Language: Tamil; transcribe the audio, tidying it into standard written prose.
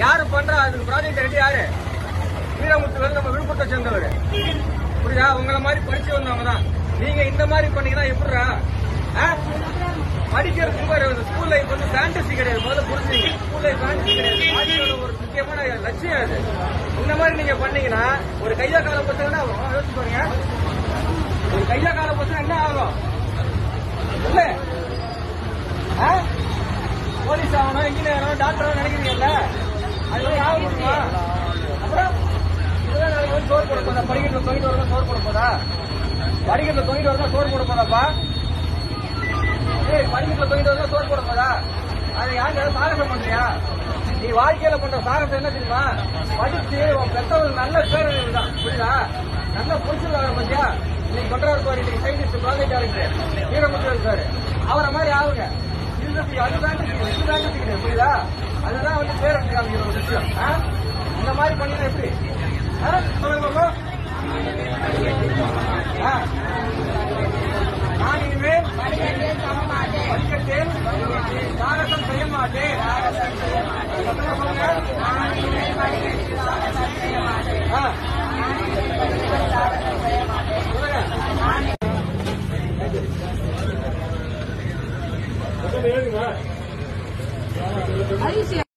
யாரு பண்றா அதுக்கு ப்ராஜெக்ட் ரெடி யாரு? வீரமுத்து நம்ம விழுப்புரத்தை சேர்ந்தவர். புரியுதா? உங்களை மாதிரி படிச்சு வந்தவங்க தான். நீங்க இந்த மாதிரி பண்ணீங்கன்னா எப்படிரா? படிக்கிறதுக்கு ஸ்கூல் லைஃப் வந்து ஃபேண்டசி கிடையாது. முதல்ல புரிஞ்சுங்க, ஸ்கூல் லைஃப் ஃபேண்டசி கிடையாது. வாழ்க்கையோட ஒரு முக்கியமான லட்சியம் அது. இந்த மாதிரி நீங்க பண்ணீங்கன்னா ஒரு கையா கால பசங்கன்னா யோசிச்சு பாருங்க. ஒரு கையா கால பசங்க என்ன ஆகும்? இல்ல போலீஸ் ஆகணும், இன்ஜினியர் ஆகணும், டாக்டர் ஆகணும் நினைக்கிறீங்கல்ல, அது மாதிரி ஆக முடியுமா? அப்புறம் இதுதான் நாளைக்கு வந்து சோறு போட போதா? படிக்கட்டில் தொங்கிட்டு வரதான் சோறு போட போதா? படிக்கட்டில் தொங்கிட்டு வரதான் சோறு போட போதாப்பா? படிக்கட்டில் தொங்கிட்டு வரதான் சோறு போட போதா? அதை யாருக்கு சாகசம் பண்றியா? நீ வாழ்க்கையில பண்ற சாகசம் என்ன தெரியுமா? படிச்சு உன் பெற்றவர்கள் நல்ல பேர் தான். புரியுதா? நல்ல புரிச்சுருக்காங்க பத்தியா? நீங்க கொண்டாடு பாரு, இன்னைக்கு சயின்டிஸ்ட் ப்ராஜெக்ட் இருக்கு வீரமுத்து இருக்காரு, அவரை மாதிரி ஆகுங்க. அதுதான் புரியுதா? அதுதான் வந்து பேர் எடுத்துக்காமிக்கிற ஒரு விஷயம். இந்த மாதிரி பண்ணீங்கன்னா எப்படி? நான் இனிமேல் படிக்கட்டேன், சாகசம் செய்ய மாட்டேன்.